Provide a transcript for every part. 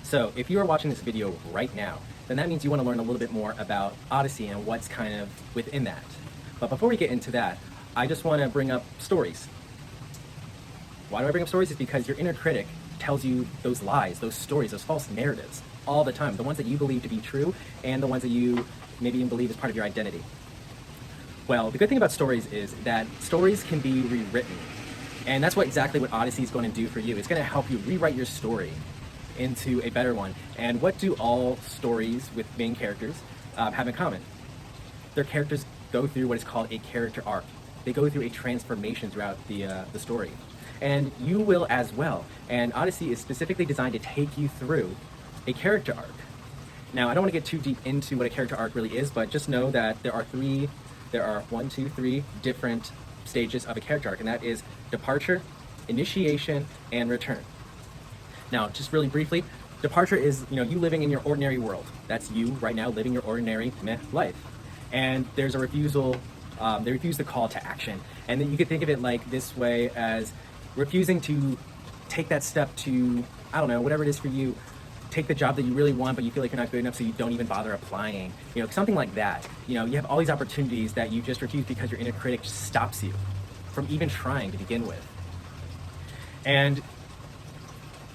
So if you are watching this video right now, then that means you want to learn a little bit more about Odyssey and what's kind of within that. But before we get into that, I just want to bring up stories. Why do I bring up stories? Is because your inner critic tells you those lies, those stories, those false narratives all the time. The ones that you believe to be true and the ones that you maybe even believe is part of your identity. Well, the good thing about stories is that stories can be rewritten. And that's exactly what Odyssey is going to do for you. It's going to help you rewrite your story into a better one. And what do all stories with main characters have in common? Their characters go through what is called a character arc. They go through a transformation throughout the story. And you will as well. And Odyssey is specifically designed to take you through a character arc. Now, I don't want to get too deep into what a character arc really is, but just know that there are three different stages of a character arc, and that is departure, initiation, and return. Now, just really briefly, departure is, you living in your ordinary world. That's you right now living your ordinary life. And there's a refusal, they refuse the call to action. And then you could think of it like this way, as refusing to take that step to, I don't know, whatever it is for you, take the job that you really want, but you feel like you're not good enough, so you don't even bother applying. Something like that. You have all these opportunities that you just refuse because your inner critic stops you from even trying to begin with. And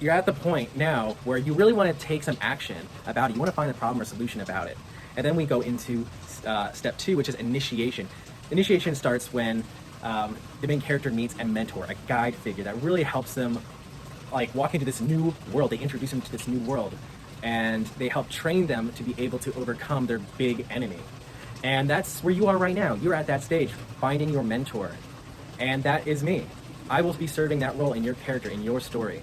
you're at the point now where you really want to take some action about it. You want to find a problem or solution about it. And then we go into step 2, which is initiation. Initiation starts when the main character meets a mentor, a guide figure that really helps them walk into this new world. They introduce them to this new world, and they help train them to be able to overcome their big enemy. And that's where you are right now. You're at that stage, finding your mentor. And that is me. I will be serving that role in your character, in your story.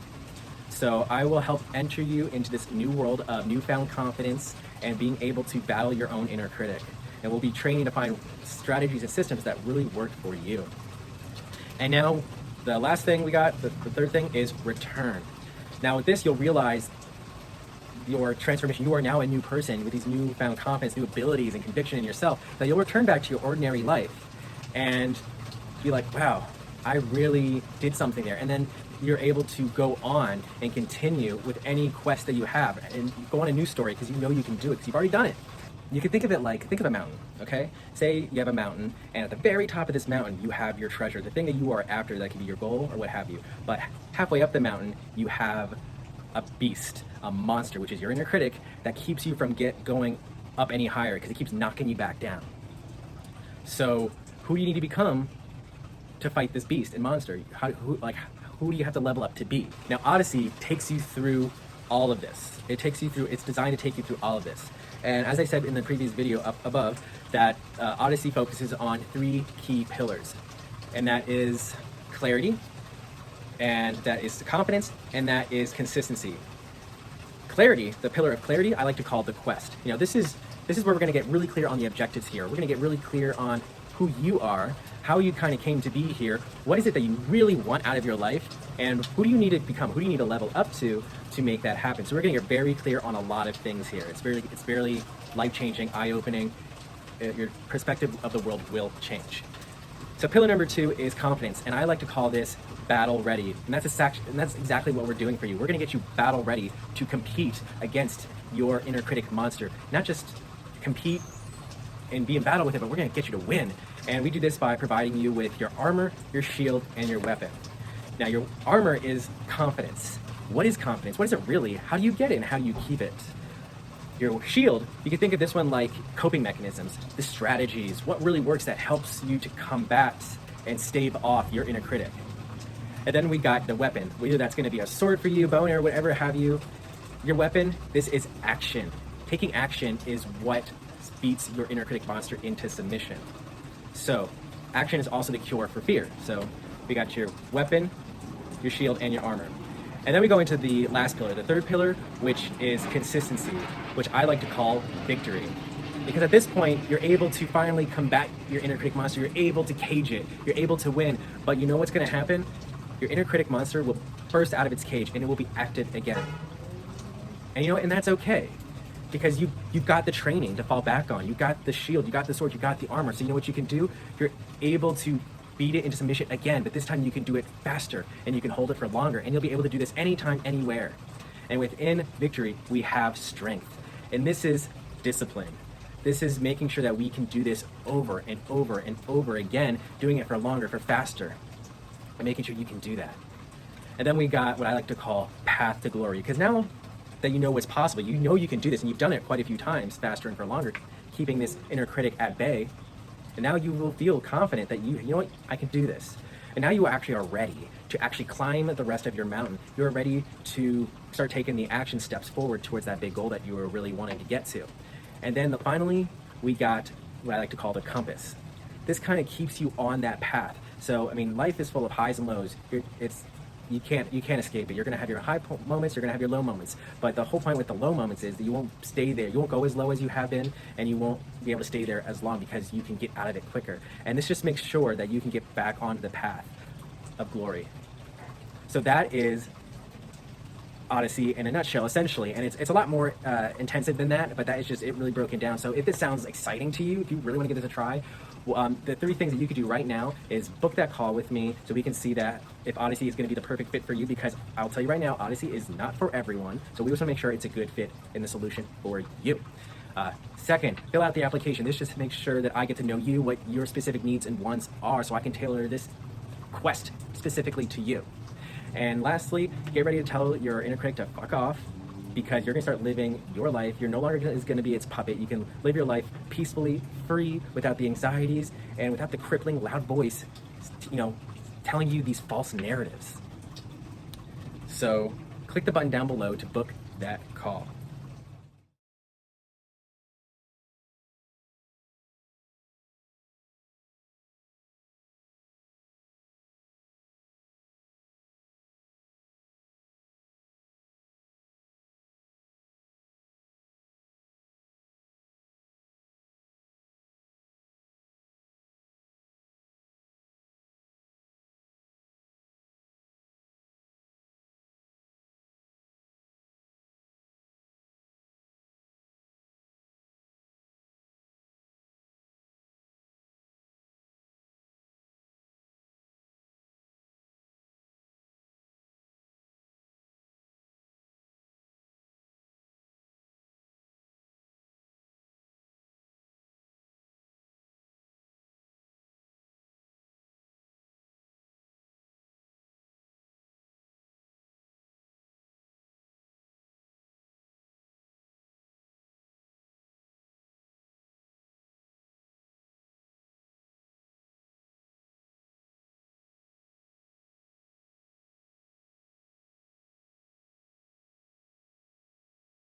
So I will help enter you into this new world of newfound confidence and being able to battle your own inner critic. And we'll be training to find strategies and systems that really work for you. And now, the last thing we got, the third thing, is return. Now with this, you'll realize your transformation. You are now a new person with these newfound confidence, new abilities, and conviction in yourself, that you'll return back to your ordinary life and be like, wow, I really did something there. And then you're able to go on and continue with any quest that you have and go on a new story because you know you can do it because you've already done it. You can think of it like, think of a mountain, okay? Say you have a mountain, and at the very top of this mountain, you have your treasure, the thing that you are after, that can be your goal or what have you. But halfway up the mountain, you have a beast, a monster, which is your inner critic, that keeps you from going up any higher because it keeps knocking you back down. So who do you need to become to fight this beast and monster? Who do you have to level up to be? Now, Odyssey takes you through all of this. It's designed to take you through all of this. And as I said in the previous video up above, that Odyssey focuses on 3 key pillars. And that is clarity, and that is confidence, and that is consistency. Clarity, the pillar of clarity, I like to call the quest. This is where we're going to get really clear on the objectives here. We're going to get really clear on who you are, how you kind of came to be here, what is it that you really want out of your life, and who do you need to become, who do you need to level up to make that happen. So we're going to get very clear on a lot of things here. It's very life-changing, eye-opening. Your perspective of the world will change. So pillar number 2 is confidence, and I like to call this battle ready. And that's exactly what we're doing for you. We're going to get you battle ready to compete against your inner critic monster. Not just compete and be in battle with it, but we're going to get you to win. And we do this by providing you with your armor, your shield, and your weapon. Now, your armor is confidence. What is confidence? What is it really? How do you get it, and how do you keep it? Your shield, you can think of this one like coping mechanisms, the strategies, what really works that helps you to combat and stave off your inner critic. And then we got the weapon, whether that's going to be a sword for you, bow or whatever have you. Your weapon, this is action. Taking action is what beats your inner critic monster into submission. So action is also the cure for fear. So we got your weapon, your shield, and your armor. And then we go into the last pillar, the third pillar, which is consistency, which I like to call victory. Because at this point, you're able to finally combat your inner critic monster. You're able to cage it. You're able to win. But you know what's going to happen? Your inner critic monster will burst out of its cage and it will be active again. And that's okay. Because you've got the training to fall back on. You got the shield, you got the sword, you got the armor. So you know what you can do? You're able to beat it into submission again, but this time you can do it faster and you can hold it for longer, and you'll be able to do this anytime, anywhere. And within victory, we have strength. And this is discipline. This is making sure that we can do this over and over and over again, doing it for longer, for faster, and making sure you can do that. And then we got what I like to call path to glory, because now that you know what's possible, you know you can do this, and you've done it quite a few times, faster and for longer, keeping this inner critic at bay. And now you will feel confident that you know what, I can do this. And now you actually are ready to actually climb the rest of your mountain. You're ready to start taking the action steps forward towards that big goal that you were really wanting to get to. And then finally, we got what I like to call the compass. This kind of keeps you on that path. So, I mean, life is full of highs and lows. You can't escape it. You're going to have your high moments, you're going to have your low moments. But the whole point with the low moments is that you won't stay there. You won't go as low as you have been, and you won't be able to stay there as long, because you can get out of it quicker. And this just makes sure that you can get back onto the path of glory. So that is Odyssey in a nutshell, essentially. And it's a lot more intensive than that, but that is just it really broken down. So if this sounds exciting to you, if you really want to give this a try, the 3 things that you could do right now is book that call with me so we can see that if Odyssey is going to be the perfect fit for you, because I'll tell you right now, Odyssey is not for everyone. So we just want to make sure it's a good fit in the solution for you. Second, fill out the application. This just makes sure that I get to know you, what your specific needs and wants are, so I can tailor this quest specifically to you. And lastly, get ready to tell your inner critic to fuck off, because you're going to start living your life. You're no longer going to be its puppet. You can live your life peacefully, free, without the anxieties and without the crippling loud voice, telling you these false narratives. So click the button down below to book that call.